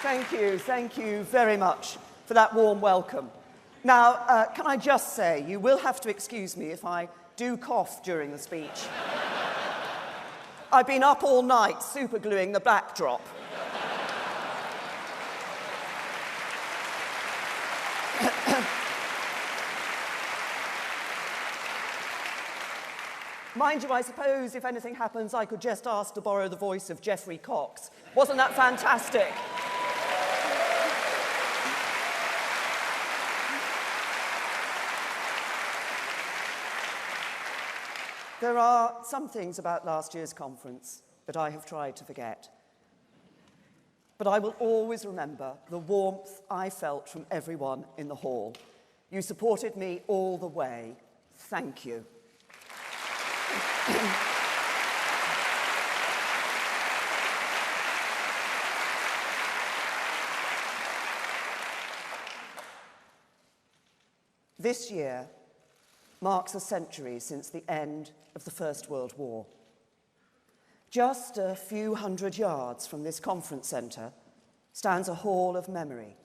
Thank you very much for that warm welcome. Now, can I just say, you will have to excuse me if I do cough during the speech. I've been up all night supergluing the backdrop. Mind you, I suppose if anything happens, I could just ask to borrow the voice of Geoffrey Cox. Wasn't that fantastic? There are some things about last year's conference that I have tried to forget. But I will always remember the warmth I felt from everyone in the hall. You supported me all the way. Thank you. This year marks a century since the end of the First World War. Just a few hundred yards from this conference centre stands a hall of memory,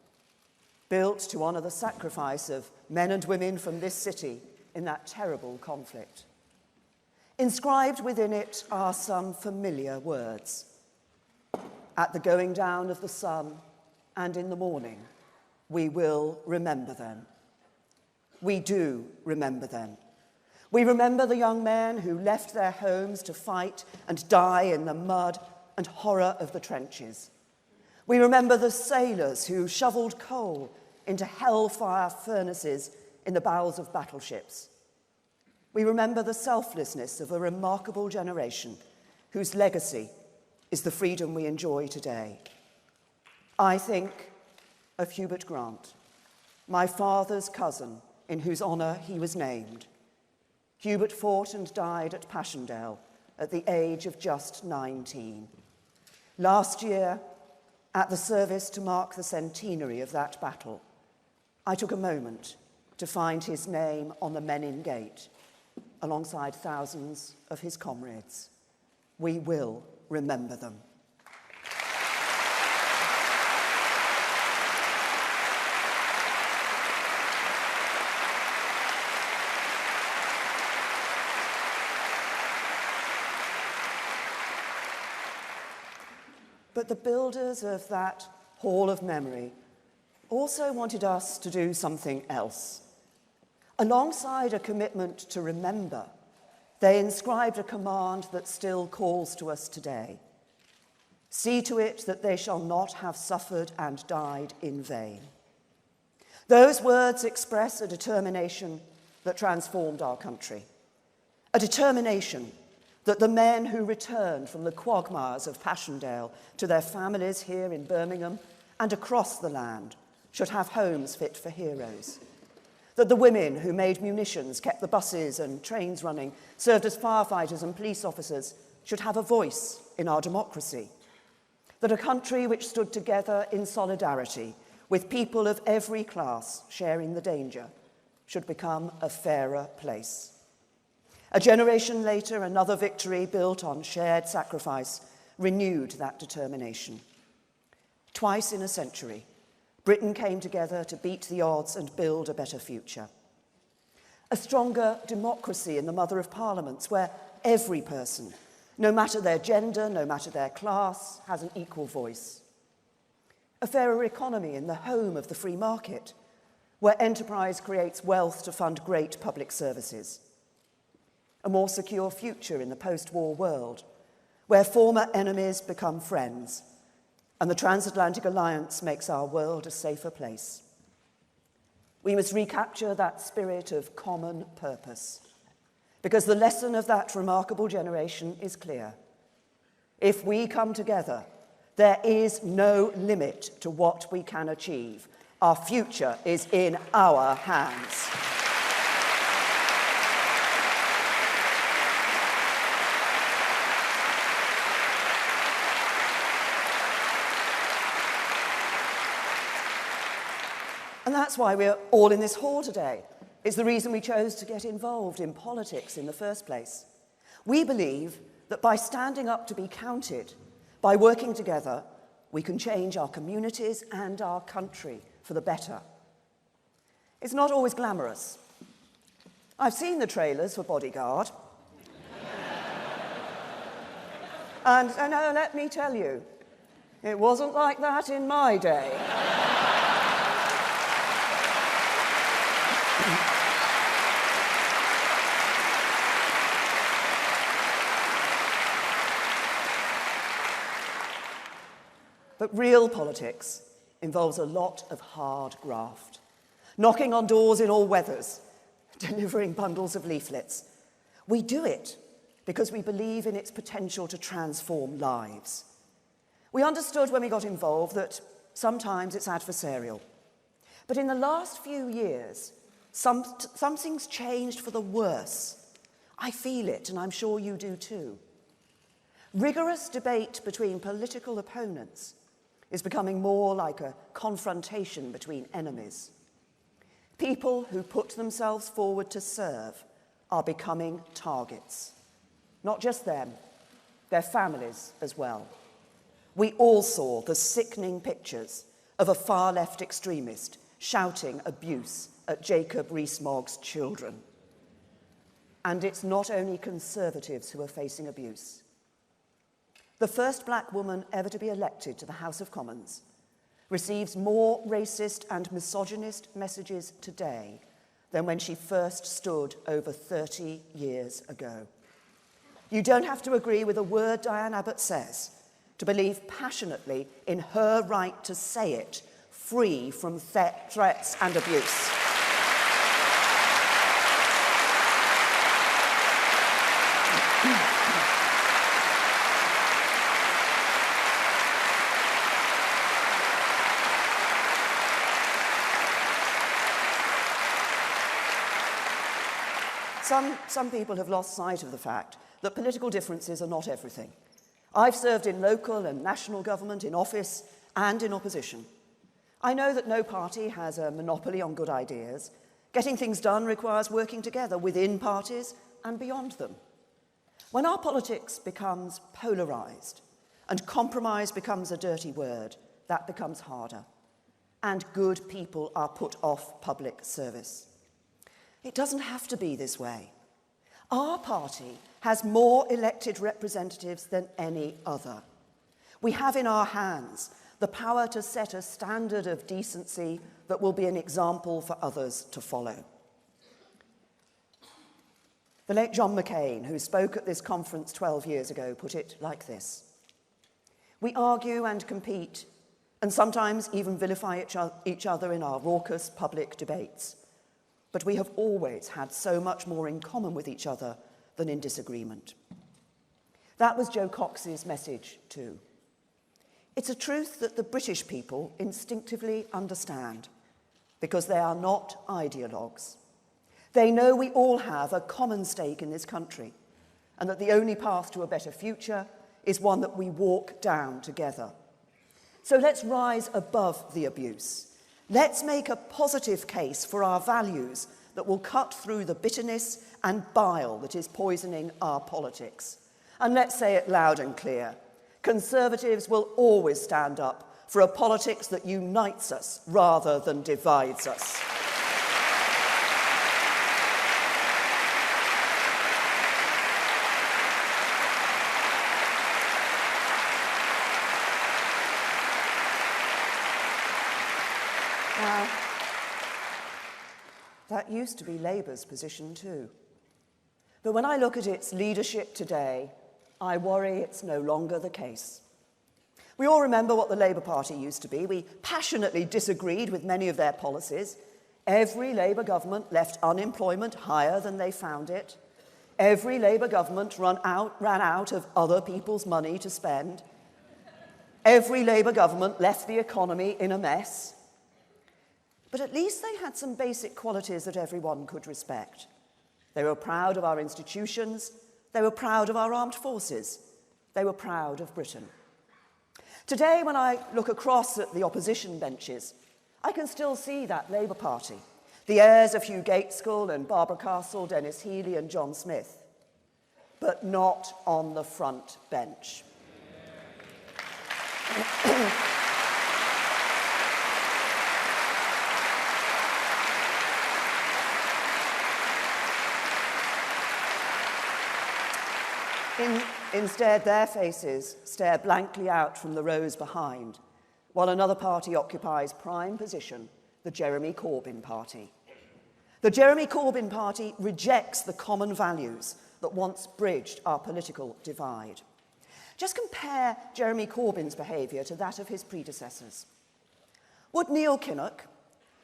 built to honour the sacrifice of men and women from this city in that terrible conflict. Inscribed within it are some familiar words. At the going down of the sun and in the morning, we will remember them. We do remember them. We remember the young men who left their homes to fight and die in the mud and horror of the trenches. We remember the sailors who shoveled coal into hellfire furnaces in the bowels of battleships. We remember the selflessness of a remarkable generation whose legacy is the freedom we enjoy today. I think of Hubert Grant, my father's cousin, in whose honour he was named. Hubert fought and died at Passchendaele at the age of just 19. Last year, at the service to mark the centenary of that battle, I took a moment to find his name on the Menin Gate, alongside thousands of his comrades. We will remember them. But the builders of that Hall of Memory also wanted us to do something else. Alongside a commitment to remember, they inscribed a command that still calls to us today. See to it that they shall not have suffered and died in vain. Those words express a determination that transformed our country, a determination that the men who returned from the quagmires of Passchendaele to their families here in Birmingham and across the land should have homes fit for heroes, that the women who made munitions, kept the buses and trains running, served as firefighters and police officers should have a voice in our democracy, that a country which stood together in solidarity with people of every class sharing the danger should become a fairer place. A generation later, another victory built on shared sacrifice renewed that determination. Twice in a century, Britain came together to beat the odds and build a better future. A stronger democracy in the mother of parliaments, where every person, no matter their gender, no matter their class, has an equal voice. A fairer economy in the home of the free market, where enterprise creates wealth to fund great public services. A more secure future in the post-war world, where former enemies become friends, and the transatlantic alliance makes our world a safer place. We must recapture that spirit of common purpose, because the lesson of that remarkable generation is clear. If we come together, there is no limit to what we can achieve. Our future is in our hands. And that's why we're all in this hall today. It's the reason we chose to get involved in politics in the first place. We believe that by standing up to be counted, by working together, we can change our communities and our country for the better. It's not always glamorous. I've seen the trailers for Bodyguard. And let me tell you, it wasn't like that in my day. But real politics involves a lot of hard graft, knocking on doors in all weathers, delivering bundles of leaflets. We do it because we believe in its potential to transform lives. We understood when we got involved that sometimes it's adversarial. But in the last few years, something's changed for the worse. I feel it, and I'm sure you do too. Rigorous debate between political opponents is becoming more like a confrontation between enemies. People who put themselves forward to serve are becoming targets. Not just them, their families as well. We all saw the sickening pictures of a far-left extremist shouting abuse at Jacob Rees-Mogg's children. And it's not only Conservatives who are facing abuse. The first black woman ever to be elected to the House of Commons receives more racist and misogynist messages today than when she first stood over 30 years ago. You don't have to agree with a word Diane Abbott says to believe passionately in her right to say it, free from threats and abuse. Some people have lost sight of the fact that political differences are not everything. I've served in local and national government, in office and in opposition. I know that no party has a monopoly on good ideas. Getting things done requires working together within parties and beyond them. When our politics becomes polarised and compromise becomes a dirty word, that becomes harder. And good people are put off public service. It doesn't have to be this way. Our party has more elected representatives than any other. We have in our hands the power to set a standard of decency that will be an example for others to follow. The late John McCain, who spoke at this conference 12 years ago, put it like this: "We argue and compete, and sometimes even vilify each other in our raucous public debates. But we have always had so much more in common with each other than in disagreement." That was Joe Cox's message too. It's a truth that the British people instinctively understand because they are not ideologues. They know we all have a common stake in this country and that the only path to a better future is one that we walk down together. So let's rise above the abuse. Let's make a positive case for our values that will cut through the bitterness and bile that is poisoning our politics. And let's say it loud and clear: Conservatives will always stand up for a politics that unites us rather than divides us. Now, that used to be Labour's position too. But when I look at its leadership today, I worry it's no longer the case. We all remember what the Labour Party used to be. We passionately disagreed with many of their policies. Every Labour government left unemployment higher than they found it. Every Labour government ran out of other people's money to spend. Every Labour government left the economy in a mess. But at least they had some basic qualities that everyone could respect. They were proud of our institutions. They were proud of our armed forces. They were proud of Britain. Today, when I look across at the opposition benches, I can still see that Labour Party, the heirs of Hugh Gaitskell and Barbara Castle, Dennis Healey and John Smith, but not on the front bench. Instead, their faces stare blankly out from the rows behind, while another party occupies prime position, the Jeremy Corbyn party. The Jeremy Corbyn party rejects the common values that once bridged our political divide. Just compare Jeremy Corbyn's behaviour to that of his predecessors. Would Neil Kinnock,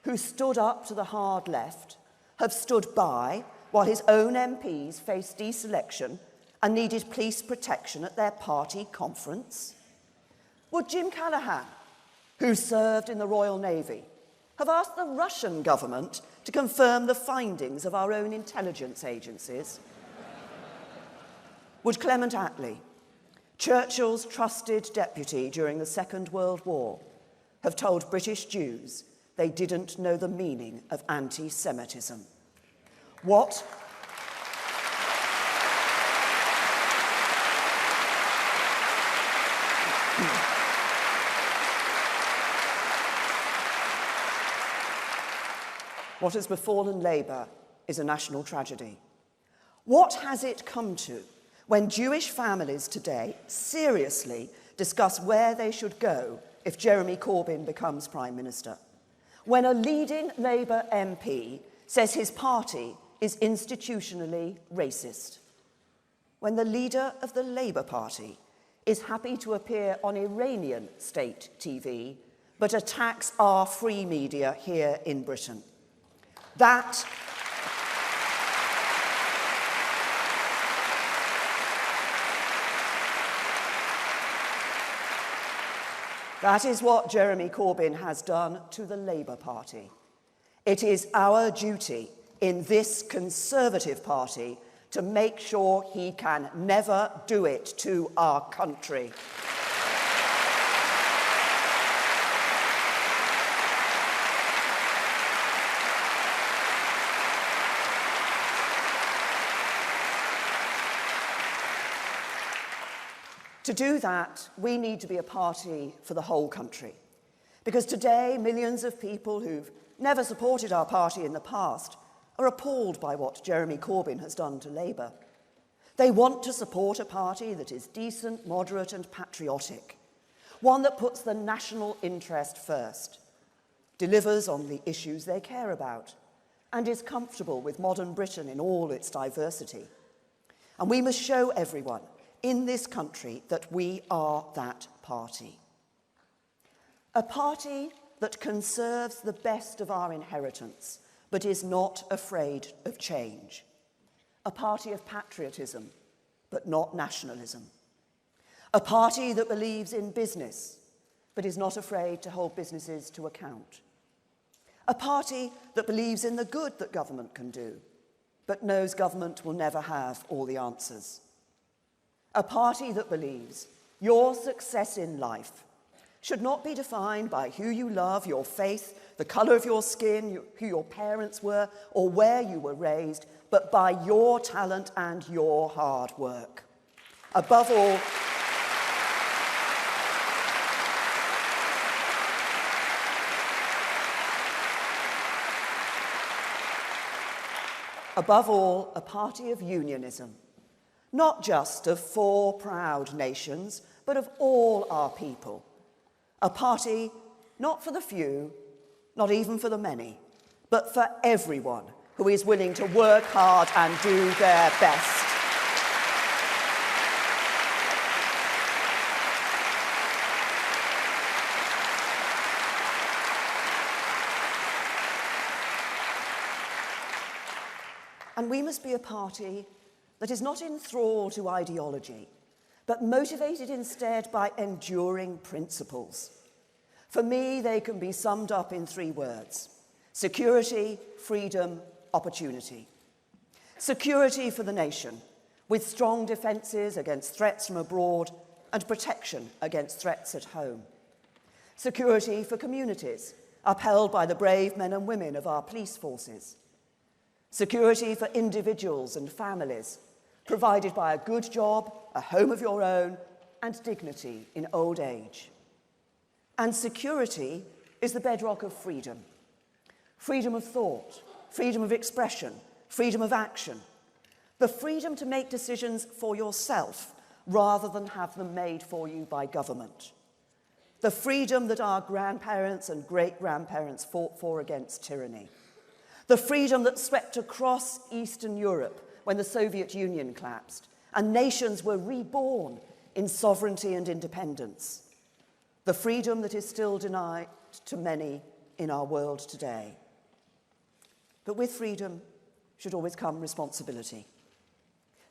who stood up to the hard left, have stood by while his own MPs faced deselection and needed police protection at their party conference? Would Jim Callaghan, who served in the Royal Navy, have asked the Russian government to confirm the findings of our own intelligence agencies? Would Clement Attlee, Churchill's trusted deputy during the Second World War, have told British Jews they didn't know the meaning of anti-Semitism? What has befallen Labour is a national tragedy. What has it come to when Jewish families today seriously discuss where they should go if Jeremy Corbyn becomes Prime Minister? When a leading Labour MP says his party is institutionally racist? When the leader of the Labour Party is happy to appear on Iranian state TV but attacks our free media here in Britain? That is what Jeremy Corbyn has done to the Labour Party. It is our duty in this Conservative Party to make sure he can never do it to our country. To do that, we need to be a party for the whole country. Because today, millions of people who've never supported our party in the past are appalled by what Jeremy Corbyn has done to Labour. They want to support a party that is decent, moderate and patriotic, one that puts the national interest first, delivers on the issues they care about, and is comfortable with modern Britain in all its diversity. And we must show everyone in this country that we are that party. A party that conserves the best of our inheritance, but is not afraid of change. A party of patriotism, but not nationalism. A party that believes in business, but is not afraid to hold businesses to account. A party that believes in the good that government can do, but knows government will never have all the answers. A party that believes your success in life should not be defined by who you love, your faith, the colour of your skin, who your parents were, or where you were raised, but by your talent and your hard work. Above all, a party of unionism, not just of 4 proud nations, but of all our people. A party not for the few, not even for the many, but for everyone who is willing to work hard and do their best. And we must be a party that is not enthralled to ideology, but motivated instead by enduring principles. For me, they can be summed up in 3 words: security, freedom, opportunity. Security for the nation, with strong defences against threats from abroad and protection against threats at home. Security for communities, upheld by the brave men and women of our police forces. Security for individuals and families, provided by a good job, a home of your own, and dignity in old age. And security is the bedrock of freedom. Freedom of thought, freedom of expression, freedom of action. The freedom to make decisions for yourself rather than have them made for you by government. The freedom that our grandparents and great-grandparents fought for against tyranny. The freedom that swept across Eastern Europe when the Soviet Union collapsed and nations were reborn in sovereignty and independence. The freedom that is still denied to many in our world today. But with freedom should always come responsibility.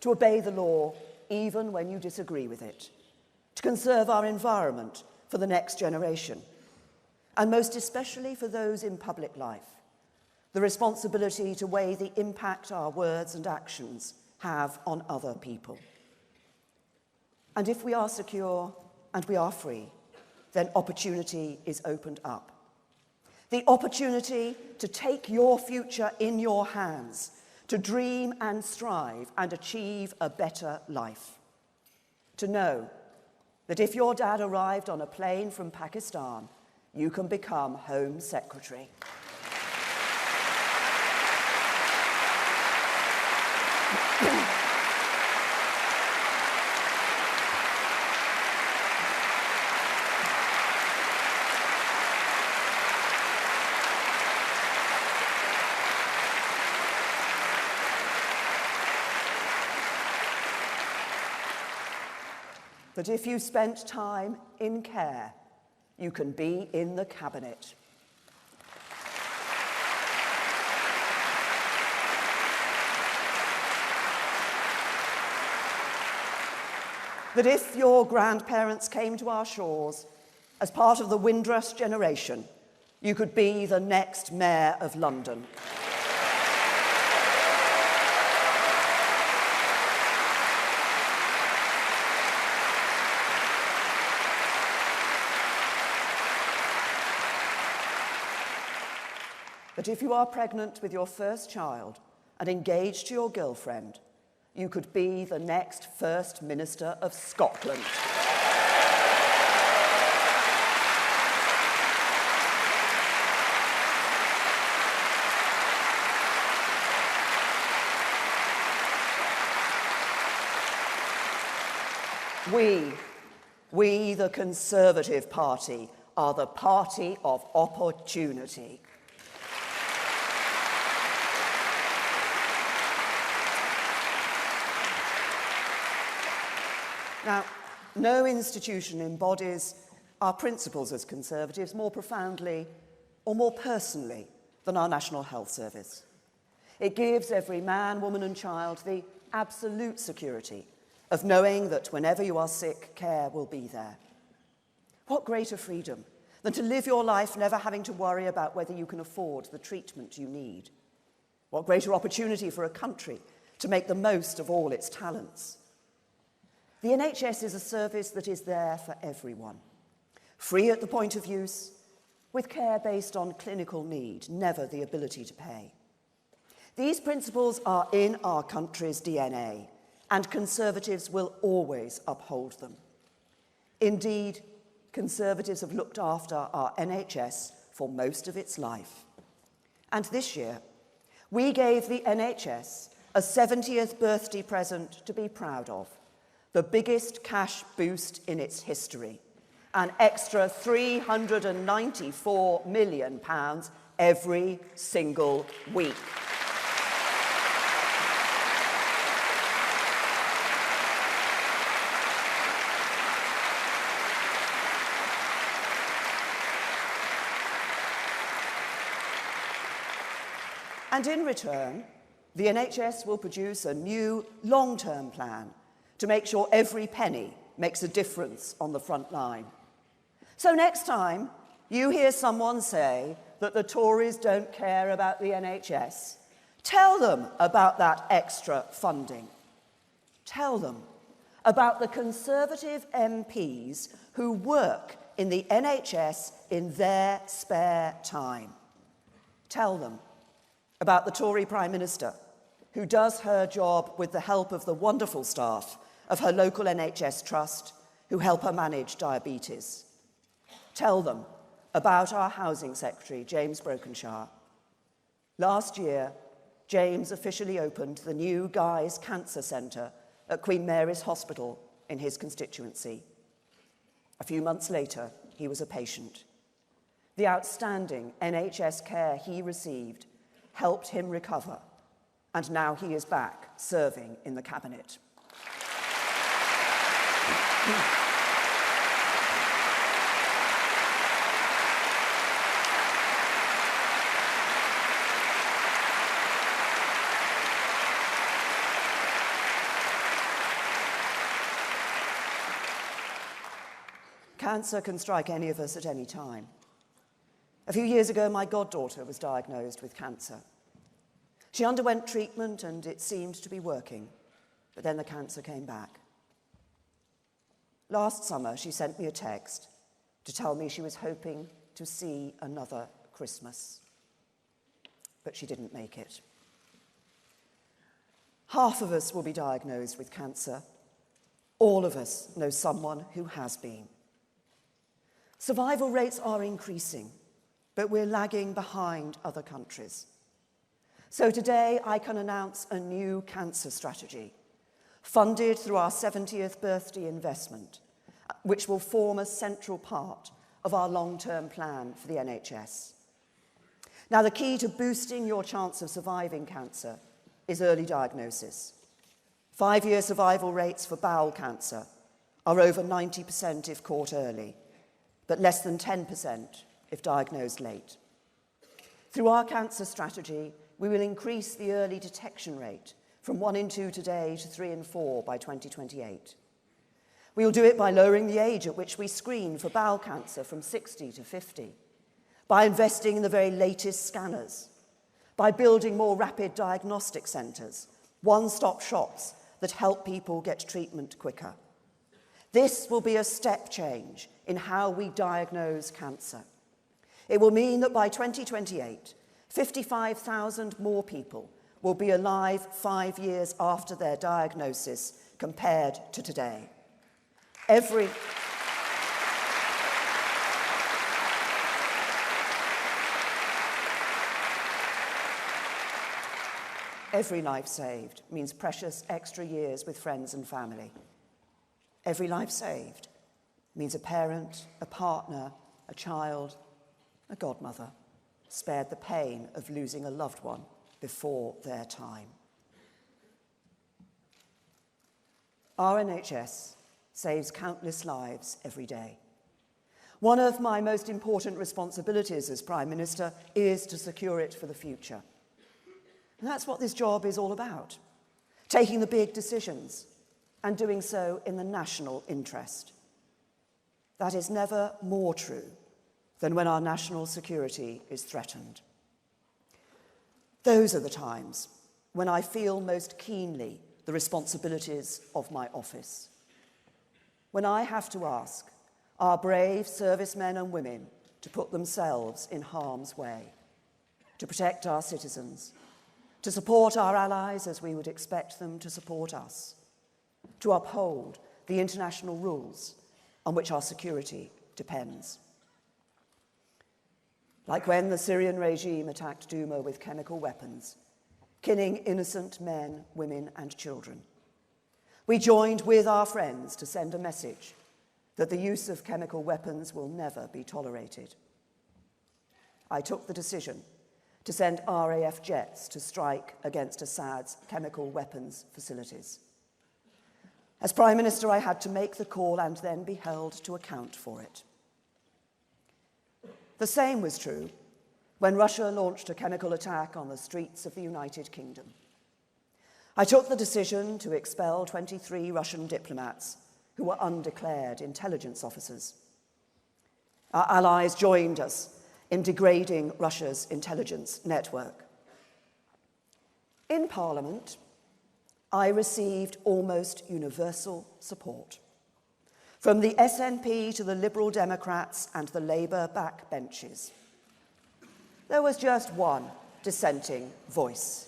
To obey the law even when you disagree with it. To conserve our environment for the next generation. And most especially for those in public life. The responsibility to weigh the impact our words and actions have on other people. And if we are secure and we are free, then opportunity is opened up. The opportunity to take your future in your hands, to dream and strive and achieve a better life. To know that if your dad arrived on a plane from Pakistan, you can become Home Secretary. That if you spent time in care, you can be in the cabinet. That if your grandparents came to our shores as part of the Windrush generation, you could be the next Mayor of London. That if you are pregnant with your first child and engaged to your girlfriend, you could be the next First Minister of Scotland. We, the Conservative Party, are the party of opportunity. Now, no institution embodies our principles as Conservatives more profoundly or more personally than our National Health Service. It gives every man, woman and child the absolute security of knowing that whenever you are sick, care will be there. What greater freedom than to live your life never having to worry about whether you can afford the treatment you need? What greater opportunity for a country to make the most of all its talents? The NHS is a service that is there for everyone, free at the point of use, with care based on clinical need, never the ability to pay. These principles are in our country's DNA, and Conservatives will always uphold them. Indeed, Conservatives have looked after our NHS for most of its life. And this year, we gave the NHS a 70th birthday present to be proud of. The biggest cash boost in its history, an extra £394 million every single week. And in return, the NHS will produce a new long-term plan to make sure every penny makes a difference on the front line. So next time you hear someone say that the Tories don't care about the NHS, tell them about that extra funding. Tell them about the Conservative MPs who work in the NHS in their spare time. Tell them about the Tory Prime Minister who does her job with the help of the wonderful staff of her local NHS trust who help her manage diabetes. tell them about our Housing Secretary, James Brokenshire. Last year, James officially opened the new Guy's Cancer Centre at Queen Mary's Hospital in his constituency. A few months later, he was a patient. The outstanding NHS care he received helped him recover, and now he is back serving in the Cabinet. Cancer can strike any of us at any time. A few years ago, my goddaughter was diagnosed with cancer. She underwent treatment and it seemed to be working, but then the cancer came back. Last summer, she sent me a text to tell me she was hoping to see another Christmas, but she didn't make it. Half of us will be diagnosed with cancer. All of us know someone who has been. Survival rates are increasing, but we're lagging behind other countries. So today I can announce a new cancer strategy, funded through our 70th birthday investment, which will form a central part of our long-term plan for the NHS. Now, the key to boosting your chance of surviving cancer is early diagnosis. 5-year survival rates for bowel cancer are over 90% if caught early, but less than 10% if diagnosed late. Through our cancer strategy, we will increase the early detection rate from 1 in 2 today to 3 in 4 by 2028. We will do it by lowering the age at which we screen for bowel cancer from 60 to 50, by investing in the very latest scanners, by building more rapid diagnostic centres, one-stop shops that help people get treatment quicker. This will be a step change in how we diagnose cancer. It will mean that by 2028, 55,000 more people will be alive 5 years after their diagnosis compared to today. Every life saved means precious extra years with friends and family. Every life saved means a parent, a partner, a child, a godmother spared the pain of losing a loved one before their time. Our NHS saves countless lives every day. One of my most important responsibilities as Prime Minister is to secure it for the future. And that's what this job is all about, taking the big decisions and doing so in the national interest. That is never more true than when our national security is threatened. Those are the times when I feel most keenly the responsibilities of my office. When I have to ask our brave servicemen and women to put themselves in harm's way, to protect our citizens, to support our allies as we would expect them to support us, to uphold the international rules on which our security depends. Like when the Syrian regime attacked Douma with chemical weapons, killing innocent men, women, and children. We joined with our friends to send a message that the use of chemical weapons will never be tolerated. I took the decision to send RAF jets to strike against Assad's chemical weapons facilities. As Prime Minister, I had to make the call and then be held to account for it. The same was true when Russia launched a chemical attack on the streets of the United Kingdom. I took the decision to expel 23 Russian diplomats who were undeclared intelligence officers. Our allies joined us in degrading Russia's intelligence network. In Parliament, I received almost universal support. From the SNP to the Liberal Democrats and the Labour backbenches. There was just one dissenting voice,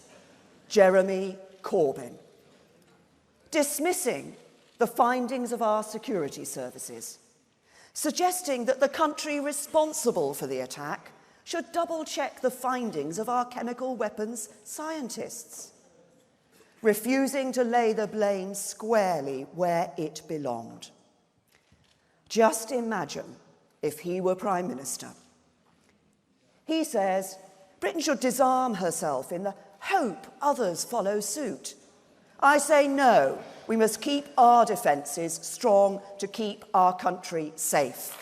Jeremy Corbyn, dismissing the findings of our security services, suggesting that the country responsible for the attack should double-check the findings of our chemical weapons scientists, refusing to lay the blame squarely where it belonged. Just imagine if he were Prime Minister. He says Britain should disarm herself in the hope others follow suit. I say no, we must keep our defences strong to keep our country safe.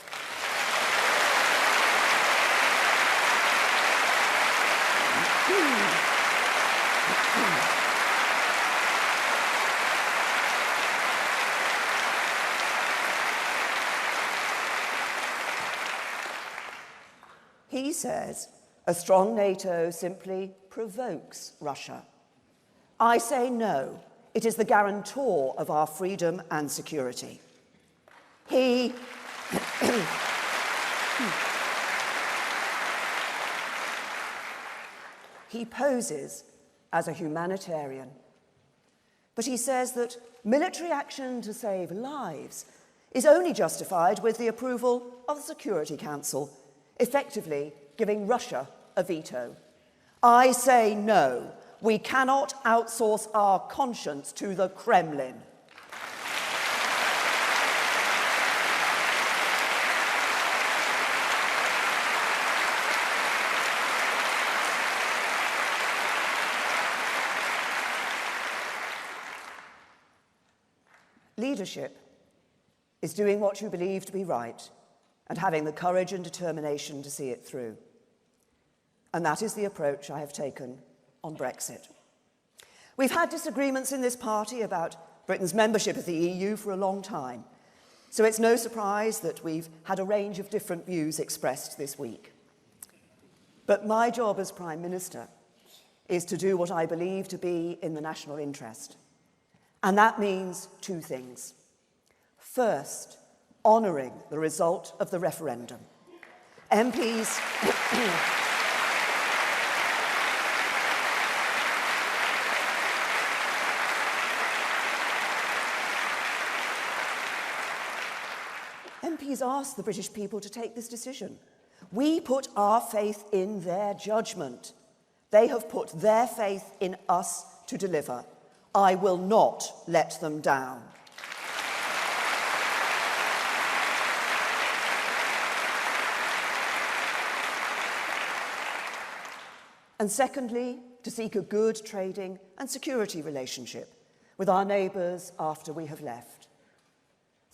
He says a strong NATO simply provokes Russia. I say no, it is the guarantor of our freedom and security. He poses as a humanitarian, but he says that military action to save lives is only justified with the approval of the Security Council, effectively giving Russia a veto. I say no. We cannot outsource our conscience to the Kremlin. Leadership is doing what you believe to be right and having the courage and determination to see it through. And that is the approach I have taken on Brexit. We've had disagreements in this party about Britain's membership of the EU for a long time, so it's no surprise that we've had a range of different views expressed this week. But my job as Prime Minister is to do what I believe to be in the national interest, and that means two things. First, honouring the result of the referendum. MPs asked the British people to take this decision. We put our faith in their judgment. They have put their faith in us to deliver. I will not let them down. And secondly, to seek a good trading and security relationship with our neighbours after we have left.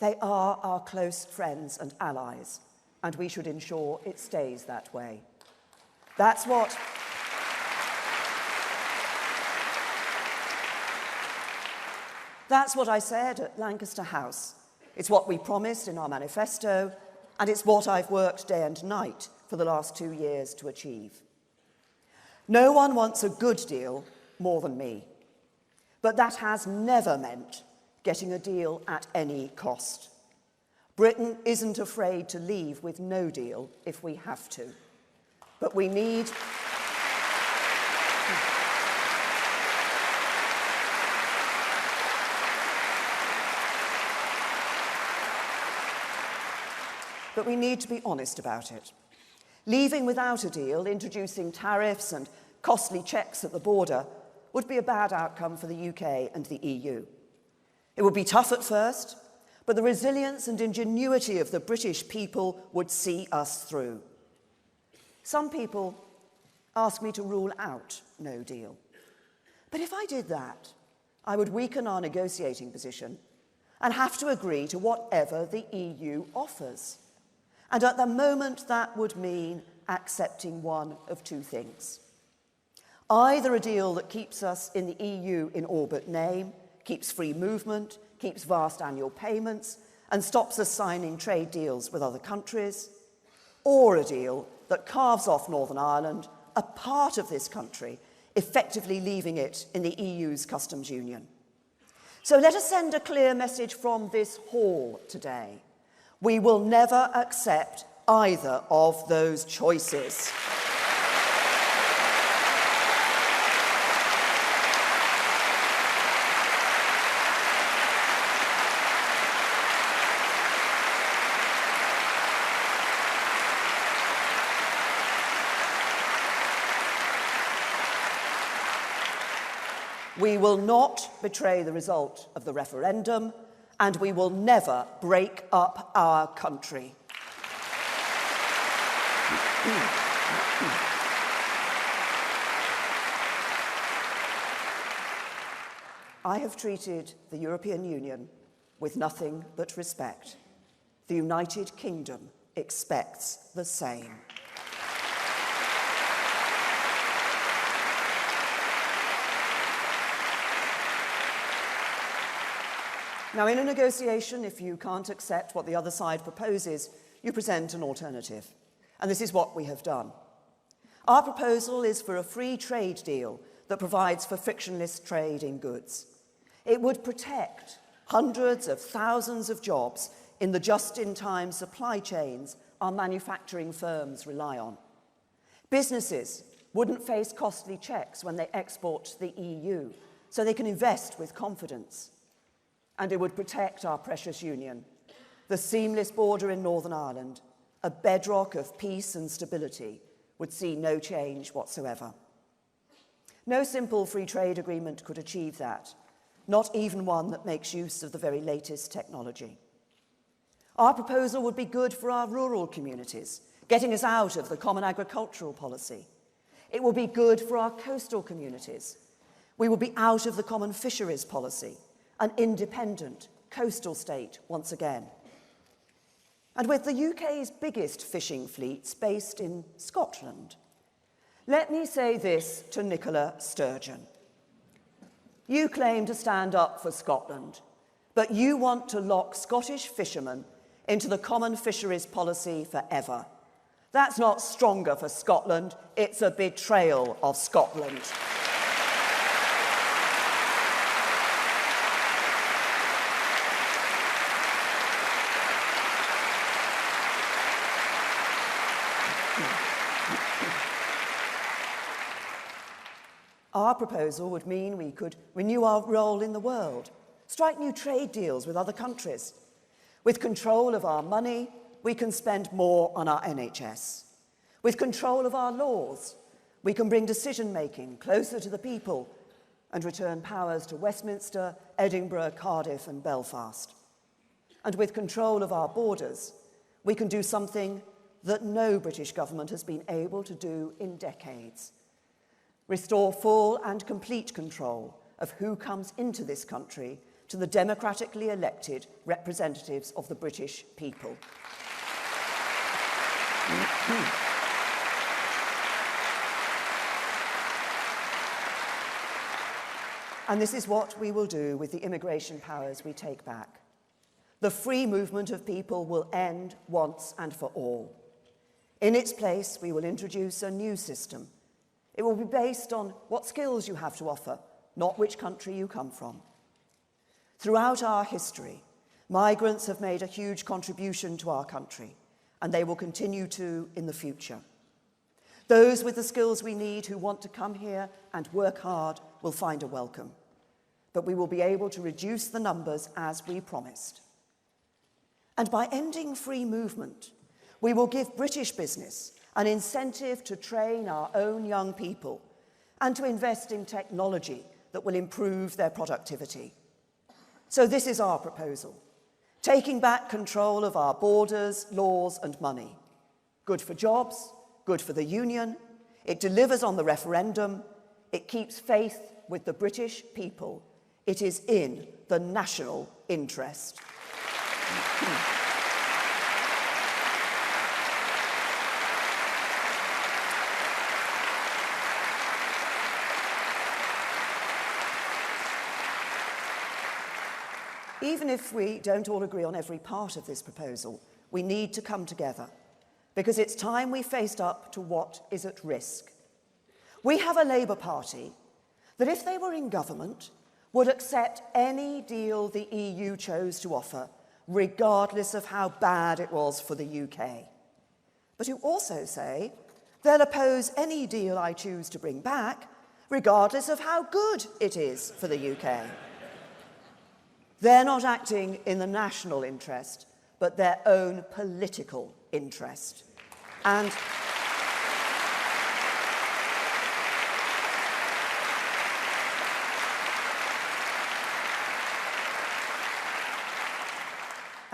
They are our close friends and allies, and we should ensure it stays that way. That's what I said at Lancaster House. It's what we promised in our manifesto, and it's what I've worked day and night for the last 2 years to achieve. No one wants a good deal more than me, but that has never meant getting a deal at any cost. Britain isn't afraid to leave with no deal if we have to, but we need to be honest about it. Leaving without a deal, introducing tariffs and costly checks at the border would be a bad outcome for the UK and the EU. It would be tough at first, but the resilience and ingenuity of the British people would see us through. Some people ask me to rule out no deal. But if I did that, I would weaken our negotiating position and have to agree to whatever the EU offers. And at the moment, that would mean accepting one of two things. Either a deal that keeps us in the EU in all but name, keeps free movement, keeps vast annual payments, and stops us signing trade deals with other countries, or a deal that carves off Northern Ireland, a part of this country, effectively leaving it in the EU's customs union. So let us send a clear message from this hall today. We will never accept either of those choices. We will not betray the result of the referendum, and we will never break up our country. I have treated the European Union with nothing but respect. The United Kingdom expects the same. Now, in a negotiation, if you can't accept what the other side proposes, you present an alternative. And this is what we have done. Our proposal is for a free trade deal that provides for frictionless trade in goods. It would protect hundreds of thousands of jobs in the just-in-time supply chains our manufacturing firms rely on. Businesses wouldn't face costly checks when they export to the EU, so they can invest with confidence. And it would protect our precious union, the seamless border in Northern Ireland, a bedrock of peace and stability, would see no change whatsoever. No simple free trade agreement could achieve that, not even one that makes use of the very latest technology. Our proposal would be good for our rural communities, getting us out of the common agricultural policy. It will be good for our coastal communities. We will be out of the common fisheries policy, an independent coastal state once again. And with the UK's biggest fishing fleets based in Scotland, let me say this to Nicola Sturgeon. You claim to stand up for Scotland, but you want to lock Scottish fishermen into the common fisheries policy forever. That's not stronger for Scotland, it's a betrayal of Scotland. Our proposal would mean we could renew our role in the world, strike new trade deals with other countries. With control of our money, we can spend more on our NHS. With control of our laws, we can bring decision-making closer to the people and return powers to Westminster, Edinburgh, Cardiff and Belfast. And with control of our borders, we can do something that no British government has been able to do in decades. Restore full and complete control of who comes into this country to the democratically elected representatives of the British people. And this is what we will do with the immigration powers we take back. The free movement of people will end once and for all. In its place, we will introduce a new system. It will be based on what skills you have to offer, not which country you come from. Throughout our history, migrants have made a huge contribution to our country, and they will continue to in the future. Those with the skills we need who want to come here and work hard will find a welcome. But we will be able to reduce the numbers as we promised. And by ending free movement, we will give British business an incentive to train our own young people and to invest in technology that will improve their productivity. So this is our proposal, taking back control of our borders, laws and money. Good for jobs, good for the union, it delivers on the referendum, it keeps faith with the British people. It is in the national interest. Even if we don't all agree on every part of this proposal, we need to come together, because it's time we faced up to what is at risk. We have a Labour Party that, if they were in government, would accept any deal the EU chose to offer, regardless of how bad it was for the UK. But who also say they'll oppose any deal I choose to bring back, regardless of how good it is for the UK. They're not acting in the national interest, but their own political interest. And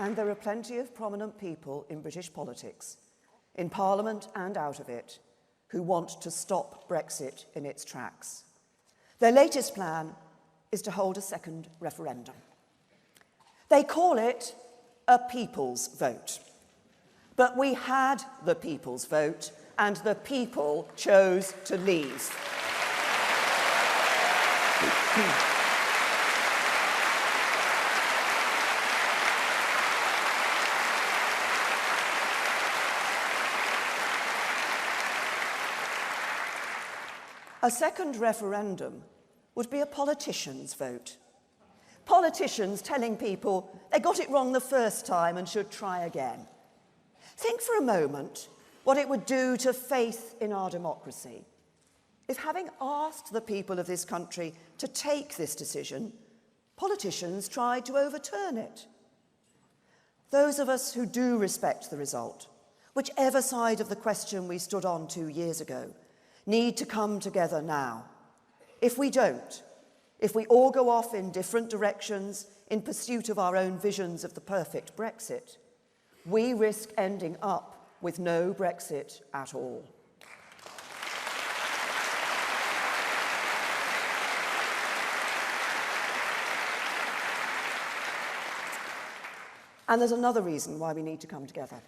And there are plenty of prominent people in British politics, in Parliament and out of it, who want to stop Brexit in its tracks. Their latest plan is to hold a second referendum. They call it a people's vote. But we had the people's vote, and the people chose to leave. A second referendum would be a politician's vote. Politicians telling people they got it wrong the first time and should try again. Think for a moment what it would do to faith in our democracy if, having asked the people of this country to take this decision, politicians tried to overturn it. Those of us who do respect the result, whichever side of the question we stood on 2 years ago, need to come together now. If we don't, if we all go off in different directions in pursuit of our own visions of the perfect Brexit, we risk ending up with no Brexit at all. And there's another reason why we need to come together.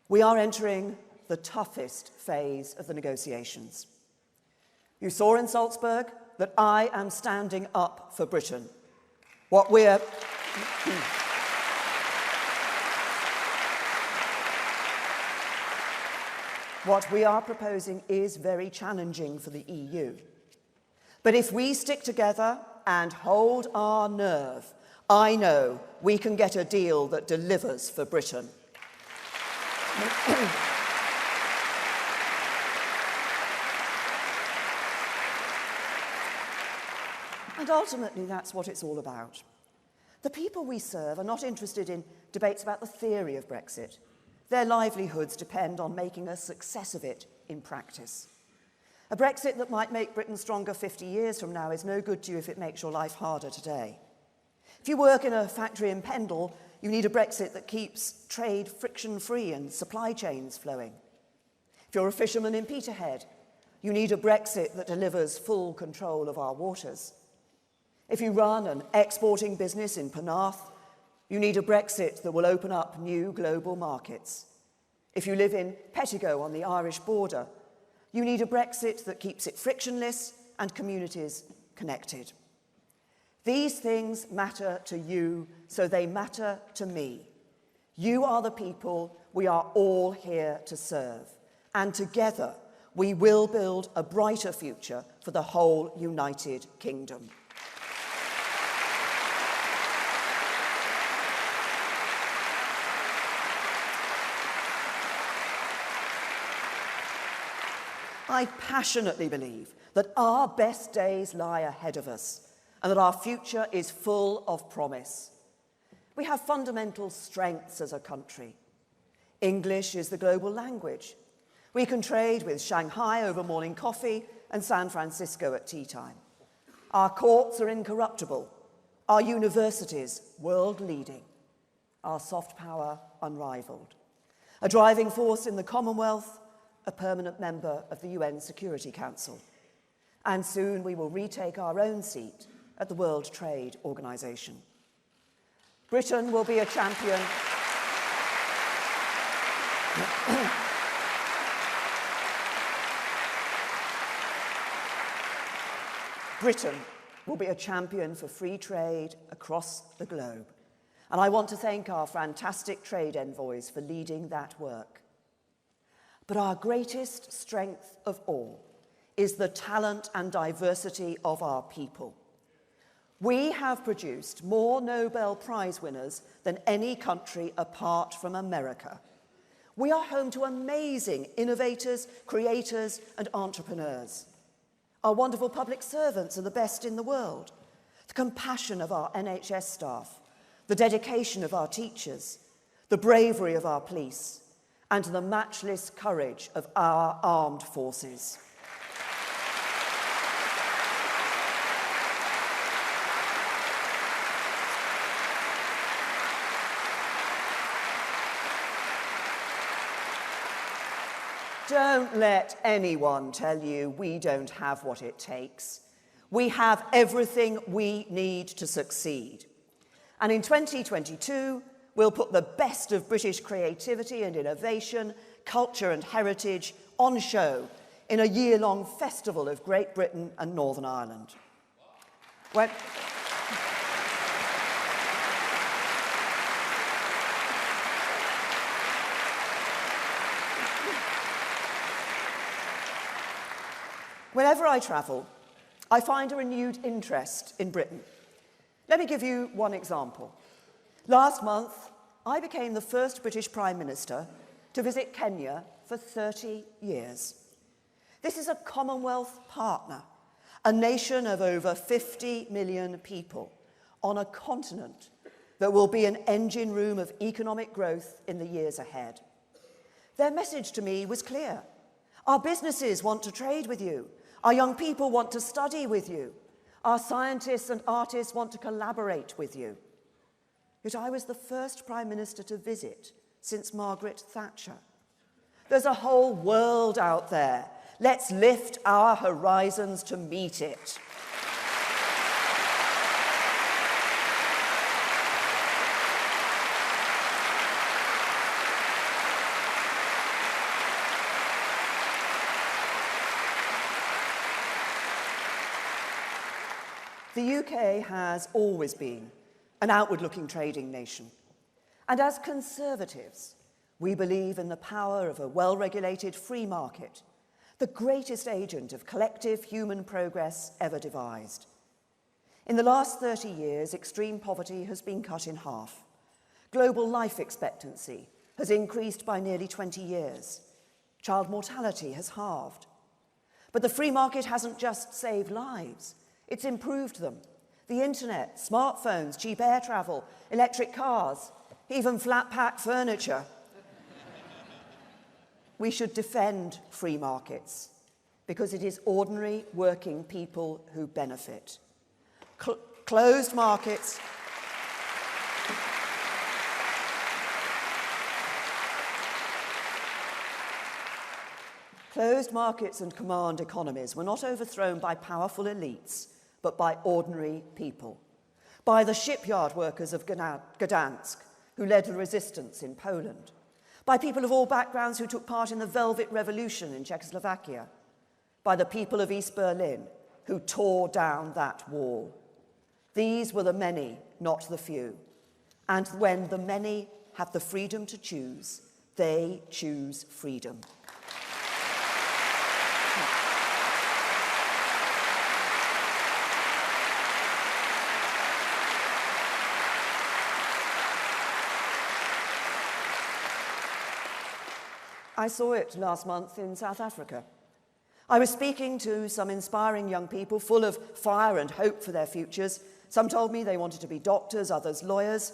We are entering the toughest phase of the negotiations. You saw in Salzburg that I am standing up for Britain. What we are proposing is very challenging for the EU. But if we stick together and hold our nerve, I know we can get a deal that delivers for Britain. And ultimately, that's what it's all about. The people we serve are not interested in debates about the theory of Brexit. Their livelihoods depend on making a success of it in practice. A Brexit that might make Britain stronger 50 years from now is no good to you if it makes your life harder today. If you work in a factory in Pendle, you need a Brexit that keeps trade friction-free and supply chains flowing. If you're a fisherman in Peterhead, you need a Brexit that delivers full control of our waters. If you run an exporting business in Penarth, you need a Brexit that will open up new global markets. If you live in Pettigo on the Irish border, you need a Brexit that keeps it frictionless and communities connected. These things matter to you, so they matter to me. You are the people we are all here to serve, and together we will build a brighter future for the whole United Kingdom. I passionately believe that our best days lie ahead of us and that our future is full of promise. We have fundamental strengths as a country. English is the global language. We can trade with Shanghai over morning coffee and San Francisco at tea time. Our courts are incorruptible. Our universities world-leading. Our soft power unrivaled. A driving force in the Commonwealth, a permanent member of the UN Security Council. And soon we will retake our own seat at the World Trade Organization. Britain will be a champion. Britain will be a champion for free trade across the globe. And I want to thank our fantastic trade envoys for leading that work. But our greatest strength of all is the talent and diversity of our people. We have produced more Nobel Prize winners than any country apart from America. We are home to amazing innovators, creators, and entrepreneurs. Our wonderful public servants are the best in the world. The compassion of our NHS staff, the dedication of our teachers, the bravery of our police, and the matchless courage of our armed forces. Don't let anyone tell you we don't have what it takes. We have everything we need to succeed. And in 2022, we'll put the best of British creativity and innovation, culture and heritage on show in a year-long festival of Great Britain and Northern Ireland. Whenever I travel, I find a renewed interest in Britain. Let me give you one example. Last month, I became the first British Prime Minister to visit Kenya for 30 years. This is a Commonwealth partner, a nation of over 50 million people on a continent that will be an engine room of economic growth in the years ahead. Their message to me was clear. Our businesses want to trade with you. Our young people want to study with you. Our scientists and artists want to collaborate with you. Yet I was the first Prime Minister to visit since Margaret Thatcher. There's a whole world out there. Let's lift our horizons to meet it. The UK has always been an outward-looking trading nation. And as Conservatives, we believe in the power of a well-regulated free market, the greatest agent of collective human progress ever devised. In the last 30 years, extreme poverty has been cut in half. Global life expectancy has increased by nearly 20 years. Child mortality has halved. But the free market hasn't just saved lives, it's improved them. The internet, smartphones, cheap air travel, electric cars, even flat-pack furniture. We should defend free markets because it is ordinary working people who benefit. Closed markets and command economies were not overthrown by powerful elites, but by ordinary people. By the shipyard workers of Gdansk, who led the resistance in Poland. By people of all backgrounds who took part in the Velvet Revolution in Czechoslovakia. By the people of East Berlin, who tore down that wall. These were the many, not the few. And when the many have the freedom to choose, they choose freedom. I saw it last month in South Africa. I was speaking to some inspiring young people full of fire and hope for their futures. Some told me they wanted to be doctors, others lawyers.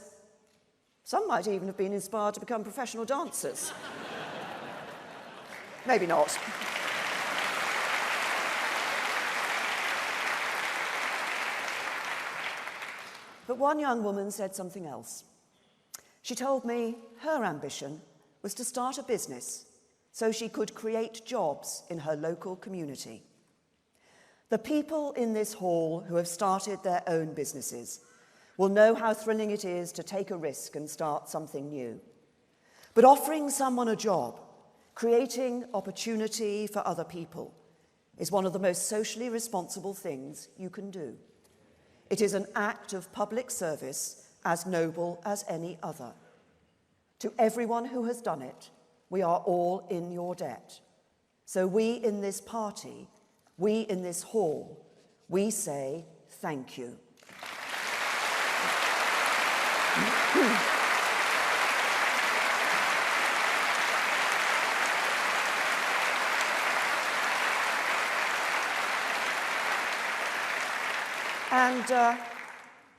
Some might even have been inspired to become professional dancers. Maybe not. But one young woman said something else. She told me her ambition was to start a business so she could create jobs in her local community. The people in this hall who have started their own businesses will know how thrilling it is to take a risk and start something new. But offering someone a job, creating opportunity for other people, is one of the most socially responsible things you can do. It is an act of public service as noble as any other. To everyone who has done it, we are all in your debt. So we in this party, we in this hall, we say thank you.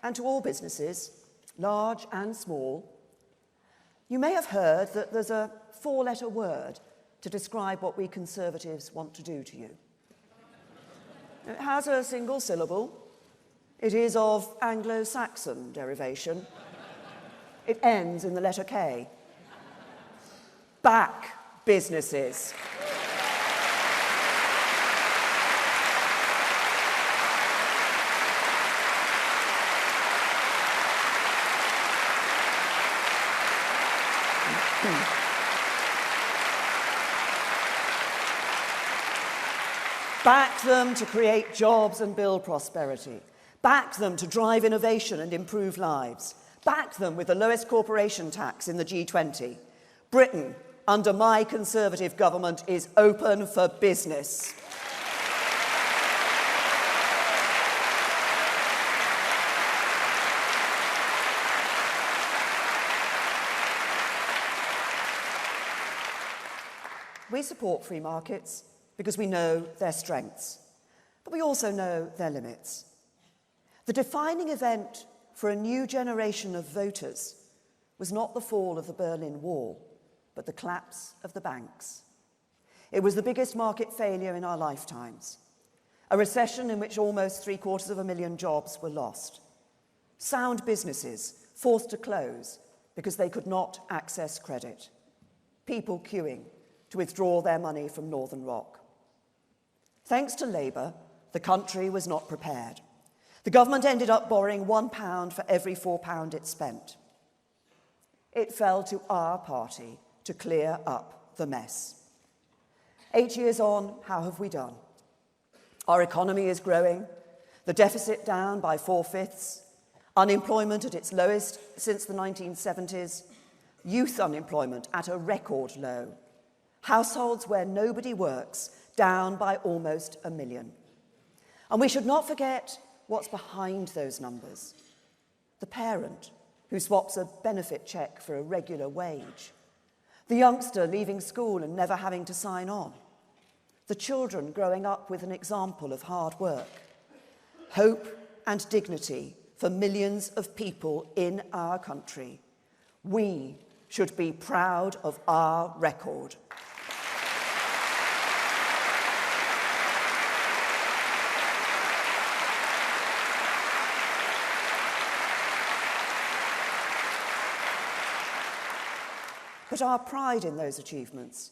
And to all businesses, large and small, you may have heard that there's a 4-letter word to describe what we Conservatives want to do to you. It has a single syllable. It is of Anglo-Saxon derivation. It ends in the letter K. Back businesses. Back them to create jobs and build prosperity. Back them to drive innovation and improve lives. Back them with the lowest corporation tax in the G20. Britain, under my Conservative government, is open for business. We support free markets because we know their strengths, but we also know their limits. The defining event for a new generation of voters was not the fall of the Berlin Wall, but the collapse of the banks. It was the biggest market failure in our lifetimes, a recession in which almost 750,000 jobs were lost, sound businesses forced to close because they could not access credit, people queuing to withdraw their money from Northern Rock. Thanks to Labour, the country was not prepared. The government ended up borrowing £1 for every £4 it spent. It fell to our party to clear up the mess. 8 years on, how have we done? Our economy is growing, the deficit down by 4/5, unemployment at its lowest since the 1970s, youth unemployment at a record low, households where nobody works down by almost 1 million. And we should not forget what's behind those numbers. The parent who swaps a benefit check for a regular wage. The youngster leaving school and never having to sign on. The children growing up with an example of hard work. Hope and dignity for millions of people in our country. We should be proud of our record. But our pride in those achievements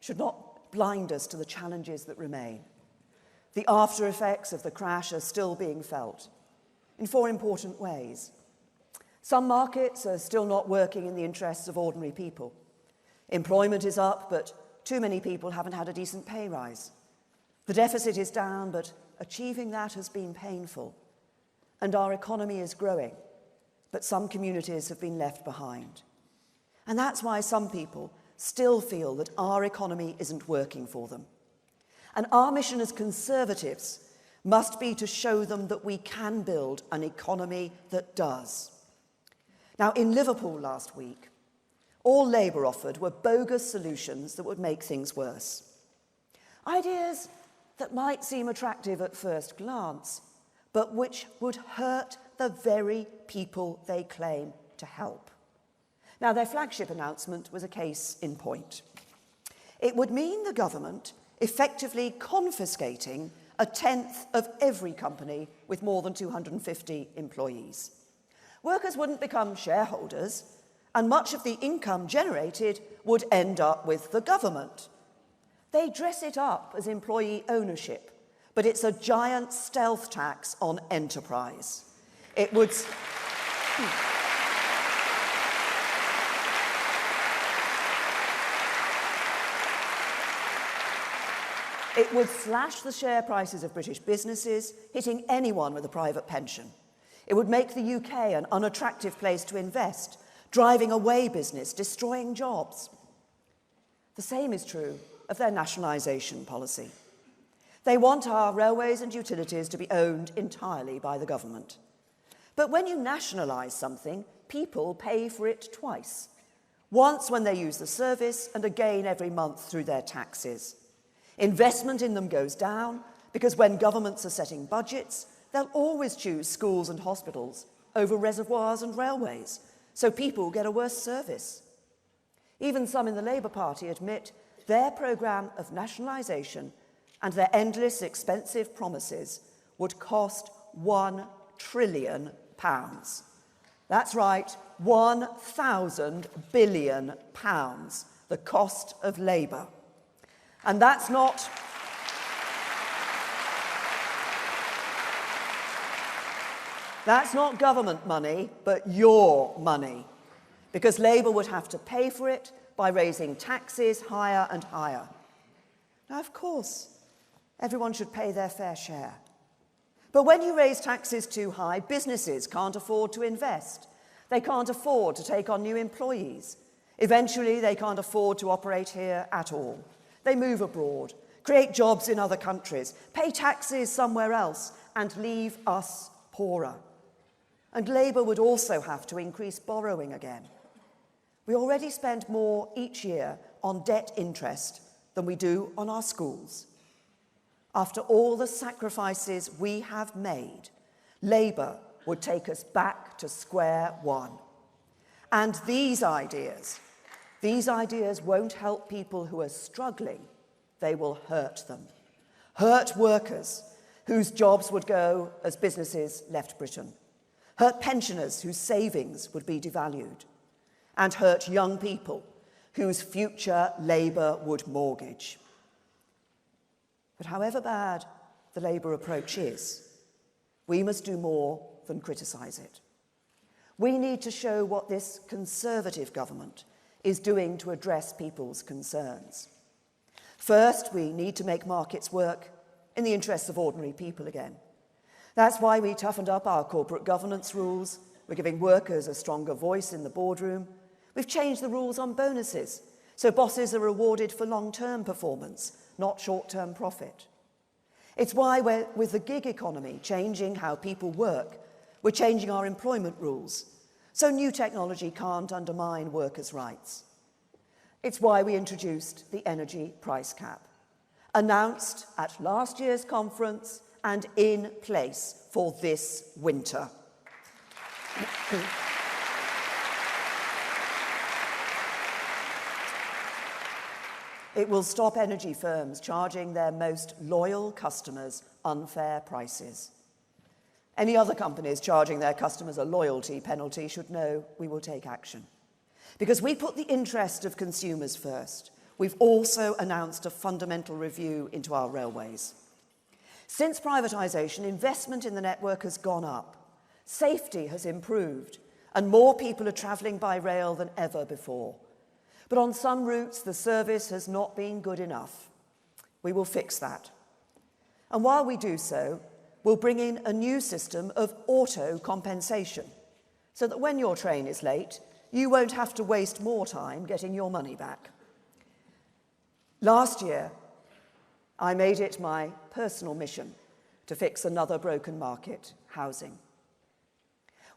should not blind us to the challenges that remain. The after effects of the crash are still being felt in 4 important ways. Some markets are still not working in the interests of ordinary people. Employment is up, but too many people haven't had a decent pay rise. The deficit is down, but achieving that has been painful. And our economy is growing, but some communities have been left behind. And that's why some people still feel that our economy isn't working for them. And our mission as Conservatives must be to show them that we can build an economy that does. Now, in Liverpool last week, all Labour offered were bogus solutions that would make things worse. Ideas that might seem attractive at first glance, but which would hurt the very people they claim to help. Now, their flagship announcement was a case in point. It would mean the government effectively confiscating 1/10 of every company with more than 250 employees. Workers wouldn't become shareholders, and much of the income generated would end up with the government. They dress it up as employee ownership, but it's a giant stealth tax on enterprise. It would... It would slash the share prices of British businesses, hitting anyone with a private pension. It would make the UK an unattractive place to invest, driving away business, destroying jobs. The same is true of their nationalisation policy. They want our railways and utilities to be owned entirely by the government. But when you nationalise something, people pay for it twice. Once when they use the service, and again every month through their taxes. Investment in them goes down because when governments are setting budgets, they'll always choose schools and hospitals over reservoirs and railways, so people get a worse service. Even some in the Labour Party admit their programme of nationalisation and their endless expensive promises would cost £1 trillion. That's right, £1,000 billion, the cost of Labour. And that's not government money, but your money, because Labour would have to pay for it by raising taxes higher and higher. Now, of course, Everyone should pay their fair share. But when you raise taxes too high, businesses can't afford to invest. They can't afford to take on new employees. Eventually, they can't afford to operate here at all. They move abroad, create jobs in other countries, pay taxes somewhere else, and leave us poorer. And Labour would also have to increase borrowing again. We already spend more each year on debt interest than we do on our schools. After all the sacrifices we have made, Labour would take us back to square one. And these ideas won't help people who are struggling. They will hurt them. Hurt workers whose jobs would go as businesses left Britain. Hurt pensioners whose savings would be devalued. And hurt young people whose future Labour would mortgage. But however bad the Labour approach is, we must do more than criticise it. We need to show what this Conservative government is doing to address people's concerns. First, we need to make markets work in the interests of ordinary people again. That's why we toughened up our corporate governance rules. We're giving workers a stronger voice in the boardroom. We've changed the rules on bonuses, so bosses are rewarded for long-term performance, not short-term profit. It's why we're, with the gig economy changing how people work, we're changing our employment rules, so new technology can't undermine workers' rights. It's why we introduced the energy price cap, announced at last year's conference and in place for this winter. It will stop energy firms charging their most loyal customers unfair prices. Any other companies charging their customers a loyalty penalty should know we will take action. Because we put the interest of consumers first, we've also announced a fundamental review into our railways. Since privatisation, investment in the network has gone up, safety has improved, and more people are travelling by rail than ever before. But on some routes, the service has not been good enough. We will fix that. And while we do so, we'll bring in a new system of auto compensation, so that when your train is late, you won't have to waste more time getting your money back. Last year, I made it my personal mission to fix another broken market, housing.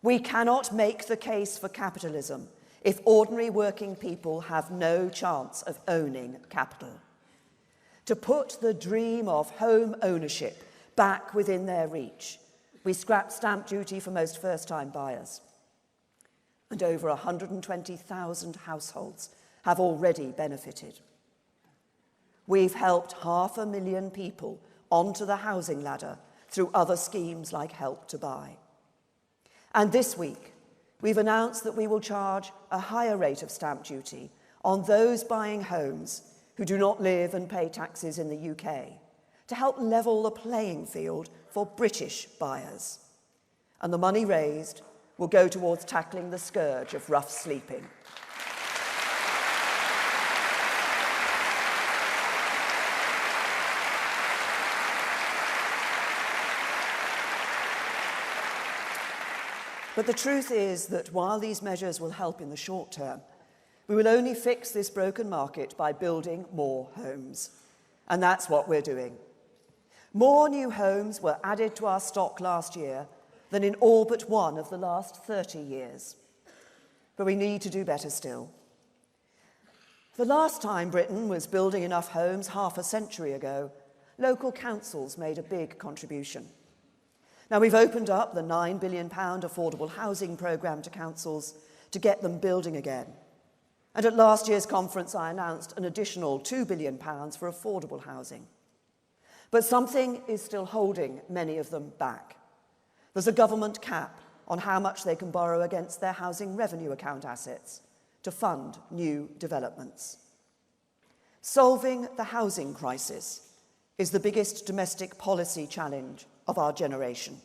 We cannot make the case for capitalism if ordinary working people have no chance of owning capital. To put the dream of home ownership back within their reach, we scrapped stamp duty for most first-time buyers. And over 120,000 households have already benefited. We've helped 500,000 people onto the housing ladder through other schemes like Help to Buy. And this week, we've announced that we will charge a higher rate of stamp duty on those buying homes who do not live and pay taxes in the UK to help level the playing field for British buyers. And the money raised will go towards tackling the scourge of rough sleeping. But the truth is that while these measures will help in the short term, we will only fix this broken market by building more homes. And that's what we're doing. More new homes were added to our stock last year than in all but one of the last 30 years. But we need to do better still. The last time Britain was building enough homes, half a century ago, local councils made a big contribution. Now, we've opened up the £9 billion affordable housing programme to councils to get them building again. And at last year's conference, I announced an additional £2 billion for affordable housing. But something is still holding many of them back. There's a government cap on how much they can borrow against their housing revenue account assets to fund new developments. Solving the housing crisis is the biggest domestic policy challenge of our generation.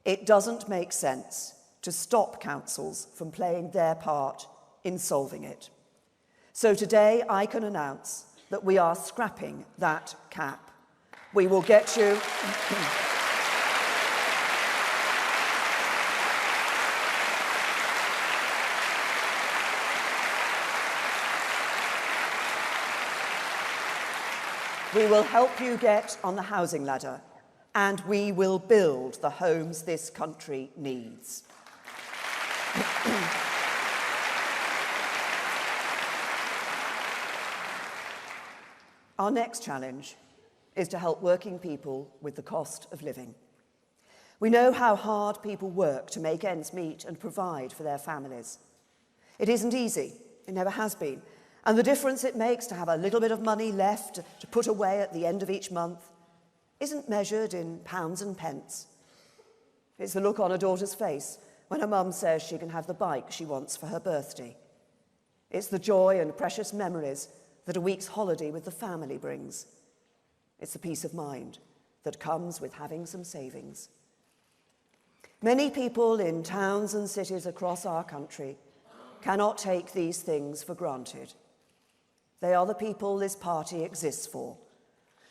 It doesn't make sense to stop councils from playing their part in solving it. So today I can announce that we are scrapping that cap. We will get you... We will help you get on the housing ladder, and we will build the homes this country needs. Our next challenge is to help working people with the cost of living. We know how hard people work to make ends meet and provide for their families. It isn't easy, it never has been, and the difference it makes to have a little bit of money left to put away at the end of each month isn't measured in pounds and pence. It's the look on a daughter's face when her mum says she can have the bike she wants for her birthday. It's the joy and precious memories that a week's holiday with the family brings. It's the peace of mind that comes with having some savings. Many people in towns and cities across our country cannot take these things for granted. They are the people this party exists for.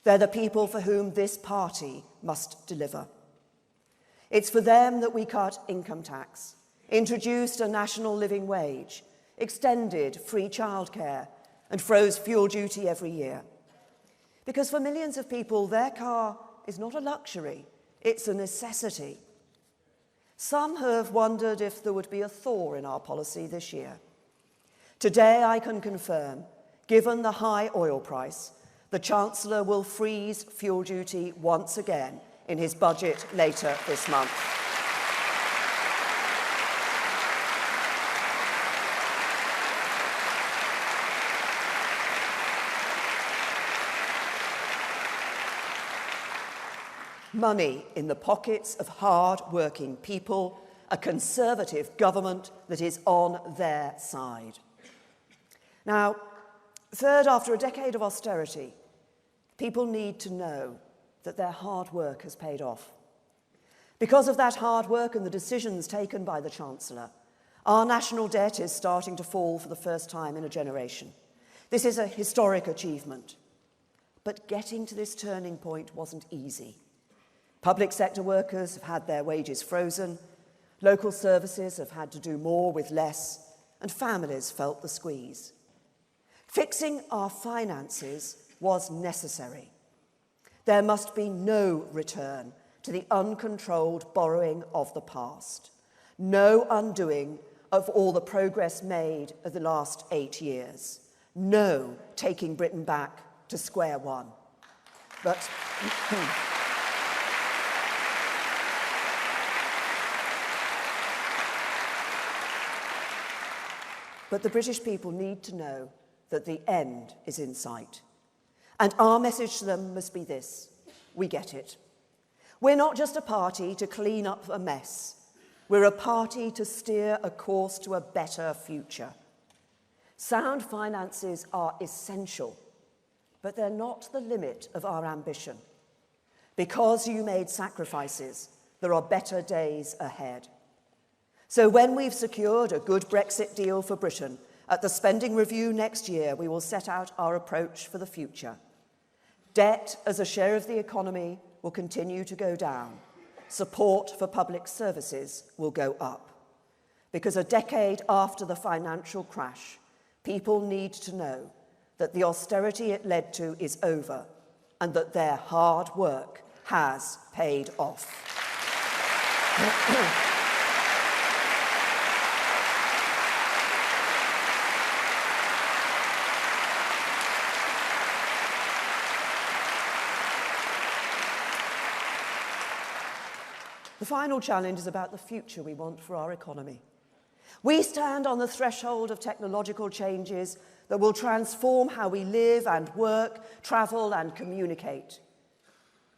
They're the people for whom this party must deliver. It's for them that we cut income tax, introduced a national living wage, extended free childcare, and froze fuel duty every year. Because for millions of people, their car is not a luxury, it's a necessity. Some have wondered if there would be a thaw in our policy this year. Today, I can confirm, given the high oil price, the Chancellor will freeze fuel duty once again in his budget later this month. Money in the pockets of hard-working people, a Conservative government that is on their side. Now, third, after a decade of austerity, people need to know that their hard work has paid off. Because of that hard work and the decisions taken by the Chancellor, our national debt is starting to fall for the first time in a generation. This is a historic achievement. But getting to this turning point wasn't easy. Public sector workers have had their wages frozen, local services have had to do more with less, and families felt the squeeze. Fixing our finances was necessary. There must be no return to the uncontrolled borrowing of the past, no undoing of all the progress made of the last 8 years, no taking Britain back to square one. But But the British people need to know that the end is in sight. And our message to them must be this: we get it. We're not just a party to clean up a mess. We're a party to steer a course to a better future. Sound finances are essential, but they're not the limit of our ambition. Because you made sacrifices, there are better days ahead. So when we've secured a good Brexit deal for Britain, at the spending review next year, we will set out our approach for the future. Debt as a share of the economy will continue to go down. Support for public services will go up. Because a decade after the financial crash, people need to know that the austerity it led to is over and that their hard work has paid off. The final challenge is about the future we want for our economy. We stand on the threshold of technological changes that will transform how we live and work, travel and communicate.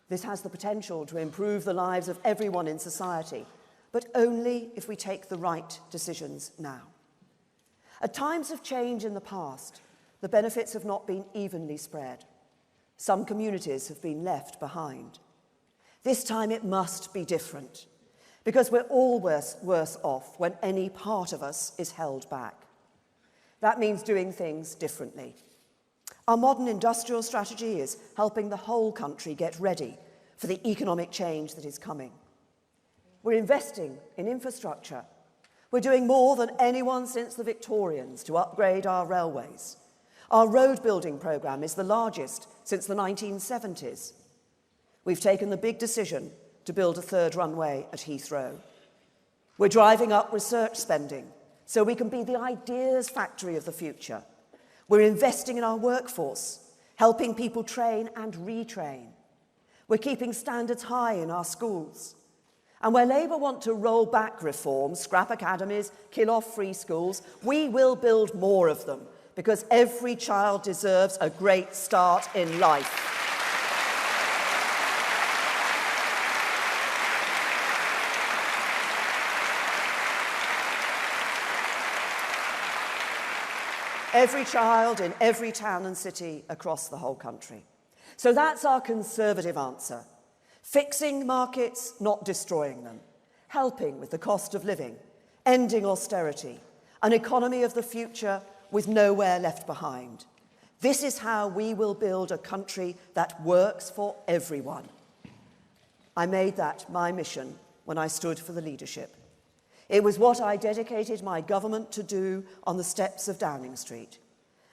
This has the potential to improve the lives of everyone in society, but only if we take the right decisions now. At times of change in the past, the benefits have not been evenly spread. Some communities have been left behind. This time it must be different, because we're all worse off when any part of us is held back. That means doing things differently. Our modern industrial strategy is helping the whole country get ready for the economic change that is coming. We're investing in infrastructure. We're doing more than anyone since the Victorians to upgrade our railways. Our road building programme is the largest since the 1970s. We've taken the big decision to build a third runway at Heathrow. We're driving up research spending so we can be the ideas factory of the future. We're investing in our workforce, helping people train and retrain. We're keeping standards high in our schools. And where Labour want to roll back reforms, scrap academies, kill off free schools, we will build more of them, because every child deserves a great start in life. Every child in every town and city across the whole country. So that's our Conservative answer. Fixing markets, not destroying them. Helping with the cost of living. Ending austerity. An economy of the future with nowhere left behind. This is how we will build a country that works for everyone. I made that my mission when I stood for the leadership. It was what I dedicated my government to do on the steps of Downing Street.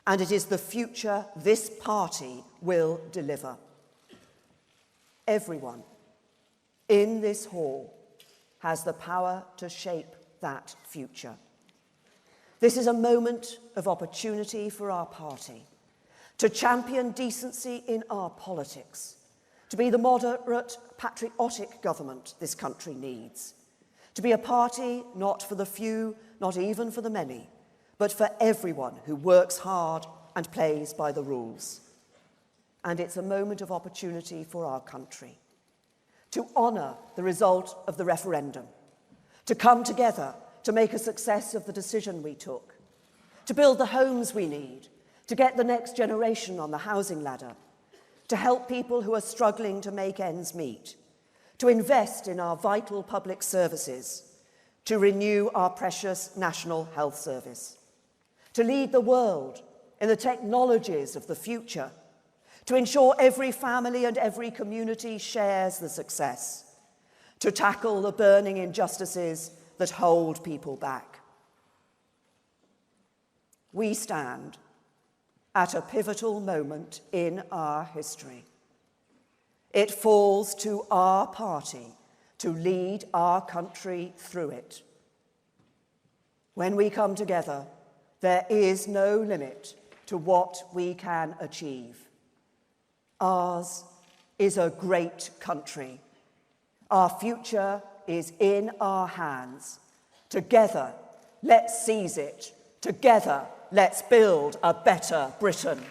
And it is the future this party will deliver. Everyone in this hall has the power to shape that future. This is a moment of opportunity for our party to champion decency in our politics, to be the moderate, patriotic government this country needs, to be a party not for the few, not even for the many, but for everyone who works hard and plays by the rules. And it's a moment of opportunity for our country to honour the result of the referendum, to come together to make a success of the decision we took, to build the homes we need, to get the next generation on the housing ladder, to help people who are struggling to make ends meet, to invest in our vital public services, to renew our precious National Health Service, to lead the world in the technologies of the future, to ensure every family and every community shares the success, to tackle the burning injustices that hold people back. We stand at a pivotal moment in our history. It falls to our party to lead our country through it. When we come together, there is no limit to what we can achieve. Ours is a great country. Our future is in our hands. Together, let's seize it. Together, let's build a better Britain.